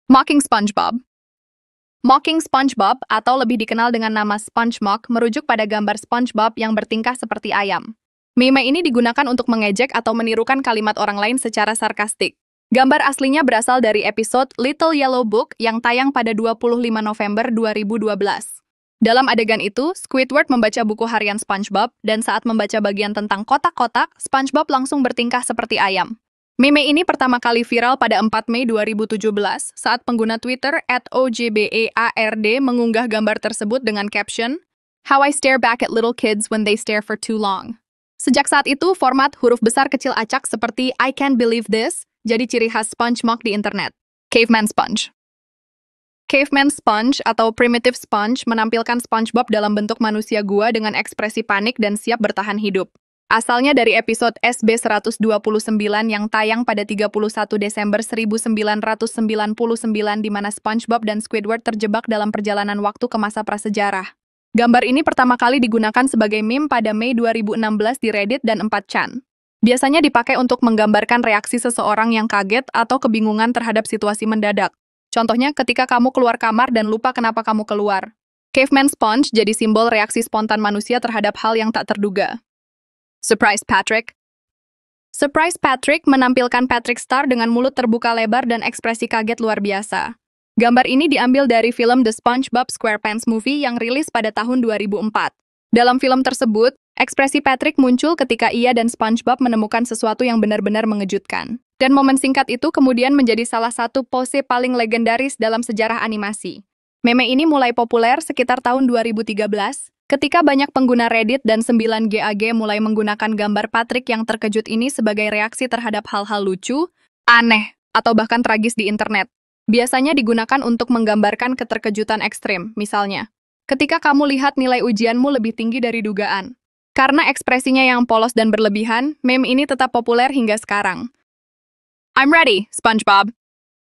Mocking SpongeBob. Mocking SpongeBob atau lebih dikenal dengan nama SpongeMock merujuk pada gambar SpongeBob yang bertingkah seperti ayam. Meme ini digunakan untuk mengejek atau menirukan kalimat orang lain secara sarkastik. Gambar aslinya berasal dari episode Little Yellow Book yang tayang pada 25 November 2012. Dalam adegan itu, Squidward membaca buku harian SpongeBob, dan saat membaca bagian tentang kotak-kotak, SpongeBob langsung bertingkah seperti ayam. Meme ini pertama kali viral pada 4 Mei 2017 saat pengguna Twitter @ojbeard mengunggah gambar tersebut dengan caption, "How I stare back at little kids when they stare for too long." Sejak saat itu, format huruf besar kecil acak seperti "I can't believe this" jadi ciri khas SpongeMock di internet. Caveman Sponge. Caveman Sponge atau Primitive Sponge menampilkan SpongeBob dalam bentuk manusia gua dengan ekspresi panik dan siap bertahan hidup. Asalnya dari episode SB129 yang tayang pada 31 Desember 1999 di mana SpongeBob dan Squidward terjebak dalam perjalanan waktu ke masa prasejarah. Gambar ini pertama kali digunakan sebagai meme pada Mei 2016 di Reddit dan 4chan. Biasanya dipakai untuk menggambarkan reaksi seseorang yang kaget atau kebingungan terhadap situasi mendadak. Contohnya ketika kamu keluar kamar dan lupa kenapa kamu keluar. Caveman Sponge jadi simbol reaksi spontan manusia terhadap hal yang tak terduga. Surprise Patrick. Surprise Patrick menampilkan Patrick Star dengan mulut terbuka lebar dan ekspresi kaget luar biasa. Gambar ini diambil dari film The SpongeBob SquarePants Movie yang rilis pada tahun 2004. Dalam film tersebut, ekspresi Patrick muncul ketika ia dan SpongeBob menemukan sesuatu yang benar-benar mengejutkan. Dan momen singkat itu kemudian menjadi salah satu pose paling legendaris dalam sejarah animasi. Meme ini mulai populer sekitar tahun 2013, ketika banyak pengguna Reddit dan 9GAG mulai menggunakan gambar Patrick yang terkejut ini sebagai reaksi terhadap hal-hal lucu, aneh, atau bahkan tragis di internet. Biasanya digunakan untuk menggambarkan keterkejutan ekstrim, misalnya, ketika kamu lihat nilai ujianmu lebih tinggi dari dugaan. Karena ekspresinya yang polos dan berlebihan, meme ini tetap populer hingga sekarang. I'm ready, SpongeBob.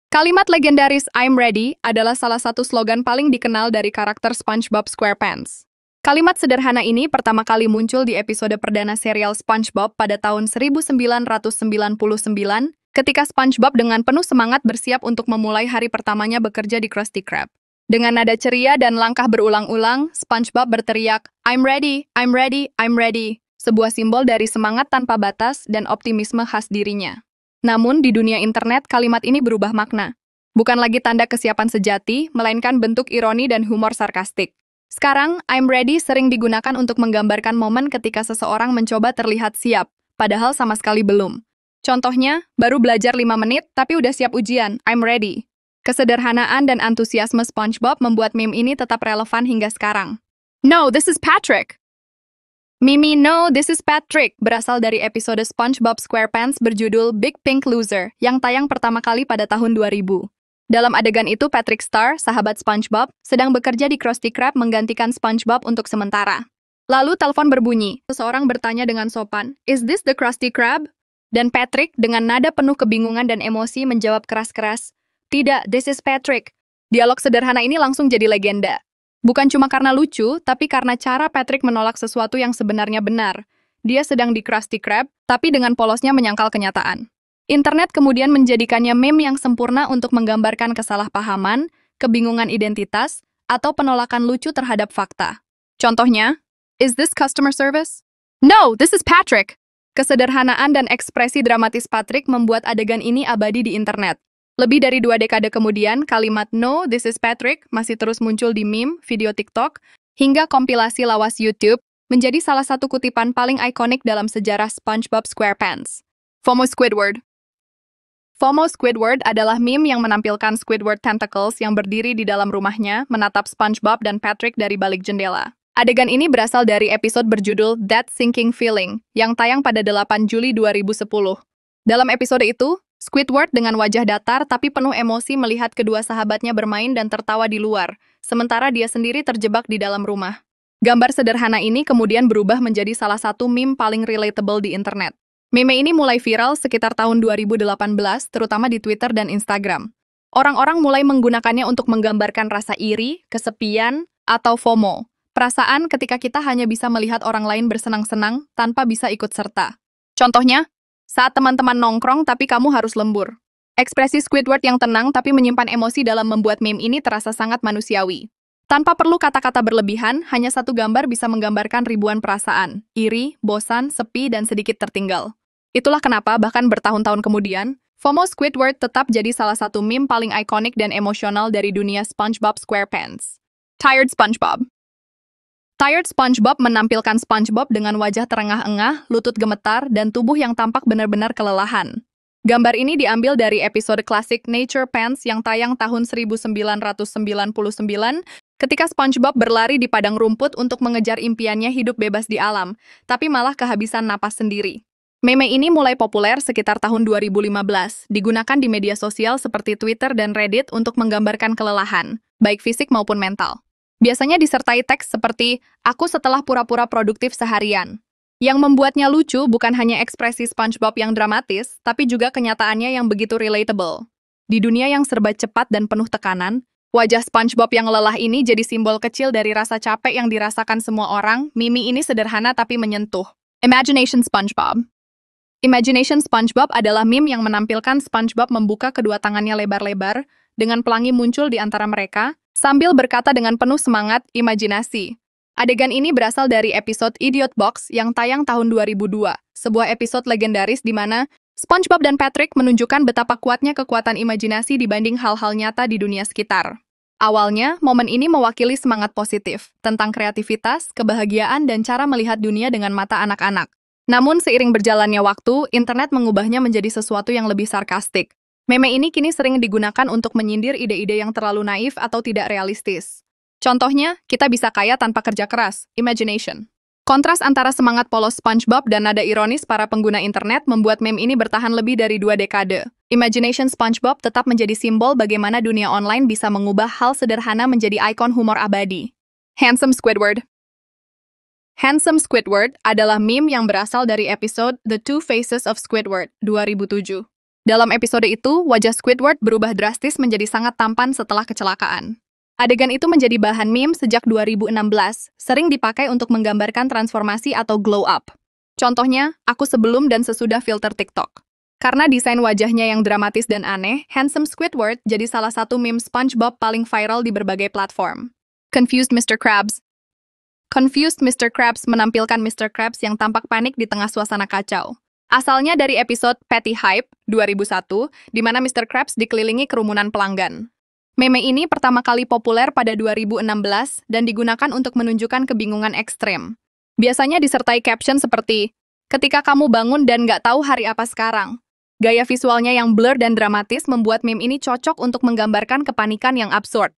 Kalimat legendaris I'm ready adalah salah satu slogan paling dikenal dari karakter SpongeBob SquarePants. Kalimat sederhana ini pertama kali muncul di episode perdana serial SpongeBob pada tahun 1999, ketika SpongeBob dengan penuh semangat bersiap untuk memulai hari pertamanya bekerja di Krusty Krab. Dengan nada ceria dan langkah berulang-ulang, SpongeBob berteriak, I'm ready, I'm ready, I'm ready, sebuah simbol dari semangat tanpa batas dan optimisme khas dirinya. Namun, di dunia internet, kalimat ini berubah makna. Bukan lagi tanda kesiapan sejati, melainkan bentuk ironi dan humor sarkastik. Sekarang, I'm ready sering digunakan untuk menggambarkan momen ketika seseorang mencoba terlihat siap, padahal sama sekali belum. Contohnya, baru belajar 5 menit, tapi udah siap ujian, I'm ready. Kesederhanaan dan antusiasme SpongeBob membuat meme ini tetap relevan hingga sekarang. No, this is Patrick! Meme No, This is Patrick berasal dari episode SpongeBob SquarePants berjudul Big Pink Loser yang tayang pertama kali pada tahun 2000. Dalam adegan itu, Patrick Star, sahabat SpongeBob, sedang bekerja di Krusty Krab menggantikan SpongeBob untuk sementara. Lalu telepon berbunyi. Seseorang bertanya dengan sopan, "Is this the Krusty Krab?" Dan Patrick dengan nada penuh kebingungan dan emosi menjawab keras-keras, "Tidak, this is Patrick." Dialog sederhana ini langsung jadi legenda. Bukan cuma karena lucu, tapi karena cara Patrick menolak sesuatu yang sebenarnya benar. Dia sedang di Krusty Krab, tapi dengan polosnya menyangkal kenyataan. Internet kemudian menjadikannya meme yang sempurna untuk menggambarkan kesalahpahaman, kebingungan identitas, atau penolakan lucu terhadap fakta. Contohnya, "Is this customer service?" "No, this is Patrick." Kesederhanaan dan ekspresi dramatis Patrick membuat adegan ini abadi di internet. Lebih dari 2 dekade kemudian, kalimat No, This is Patrick masih terus muncul di meme, video TikTok, hingga kompilasi lawas YouTube, menjadi salah satu kutipan paling ikonik dalam sejarah SpongeBob SquarePants. FOMO Squidward. FOMO Squidward adalah meme yang menampilkan Squidward tentacles yang berdiri di dalam rumahnya, menatap SpongeBob dan Patrick dari balik jendela. Adegan ini berasal dari episode berjudul That Sinking Feeling, yang tayang pada 8 Juli 2010. Dalam episode itu, Squidward dengan wajah datar tapi penuh emosi melihat kedua sahabatnya bermain dan tertawa di luar, sementara dia sendiri terjebak di dalam rumah. Gambar sederhana ini kemudian berubah menjadi salah satu meme paling relatable di internet. Meme ini mulai viral sekitar tahun 2018, terutama di Twitter dan Instagram. Orang-orang mulai menggunakannya untuk menggambarkan rasa iri, kesepian, atau FOMO, perasaan ketika kita hanya bisa melihat orang lain bersenang-senang tanpa bisa ikut serta. Contohnya, saat teman-teman nongkrong tapi kamu harus lembur. Ekspresi Squidward yang tenang tapi menyimpan emosi dalam membuat meme ini terasa sangat manusiawi. Tanpa perlu kata-kata berlebihan, hanya satu gambar bisa menggambarkan ribuan perasaan, iri, bosan, sepi, dan sedikit tertinggal. Itulah kenapa bahkan bertahun-tahun kemudian, FOMO Squidward tetap jadi salah satu meme paling ikonik dan emosional dari dunia SpongeBob SquarePants. Tired SpongeBob. Tired SpongeBob menampilkan SpongeBob dengan wajah terengah-engah, lutut gemetar, dan tubuh yang tampak benar-benar kelelahan. Gambar ini diambil dari episode klasik Nature Pants yang tayang tahun 1999 ketika SpongeBob berlari di padang rumput untuk mengejar impiannya hidup bebas di alam, tapi malah kehabisan napas sendiri. Meme ini mulai populer sekitar tahun 2015, digunakan di media sosial seperti Twitter dan Reddit untuk menggambarkan kelelahan, baik fisik maupun mental. Biasanya disertai teks seperti, "Aku setelah pura-pura produktif seharian." Yang membuatnya lucu bukan hanya ekspresi SpongeBob yang dramatis, tapi juga kenyataannya yang begitu relatable. Di dunia yang serba cepat dan penuh tekanan, wajah SpongeBob yang lelah ini jadi simbol kecil dari rasa capek yang dirasakan semua orang. Meme ini sederhana tapi menyentuh. Imagination SpongeBob. Imagination SpongeBob adalah meme yang menampilkan SpongeBob membuka kedua tangannya lebar-lebar, dengan pelangi muncul di antara mereka, sambil berkata dengan penuh semangat, imajinasi. Adegan ini berasal dari episode Idiot Box yang tayang tahun 2002, sebuah episode legendaris di mana SpongeBob dan Patrick menunjukkan betapa kuatnya kekuatan imajinasi dibanding hal-hal nyata di dunia sekitar. Awalnya, momen ini mewakili semangat positif, tentang kreativitas, kebahagiaan, dan cara melihat dunia dengan mata anak-anak. Namun, seiring berjalannya waktu, internet mengubahnya menjadi sesuatu yang lebih sarkastik. Meme ini kini sering digunakan untuk menyindir ide-ide yang terlalu naif atau tidak realistis. Contohnya, kita bisa kaya tanpa kerja keras, imagination. Kontras antara semangat polos SpongeBob dan nada ironis para pengguna internet membuat meme ini bertahan lebih dari 2 dekade. Imagination SpongeBob tetap menjadi simbol bagaimana dunia online bisa mengubah hal sederhana menjadi ikon humor abadi. Handsome Squidward. Handsome Squidward adalah meme yang berasal dari episode The Two Faces of Squidward, 2007. Dalam episode itu, wajah Squidward berubah drastis menjadi sangat tampan setelah kecelakaan. Adegan itu menjadi bahan meme sejak 2016, sering dipakai untuk menggambarkan transformasi atau glow up. Contohnya, aku sebelum dan sesudah filter TikTok. Karena desain wajahnya yang dramatis dan aneh, Handsome Squidward jadi salah satu meme SpongeBob paling viral di berbagai platform. Confused Mr. Krabs. Confused Mr. Krabs menampilkan Mr. Krabs yang tampak panik di tengah suasana kacau. Asalnya dari episode Petty Hype 2001, di mana Mr. Krabs dikelilingi kerumunan pelanggan. Meme ini pertama kali populer pada 2016 dan digunakan untuk menunjukkan kebingungan ekstrem. Biasanya disertai caption seperti, "Ketika kamu bangun dan nggak tahu hari apa sekarang." Gaya visualnya yang blur dan dramatis membuat meme ini cocok untuk menggambarkan kepanikan yang absurd.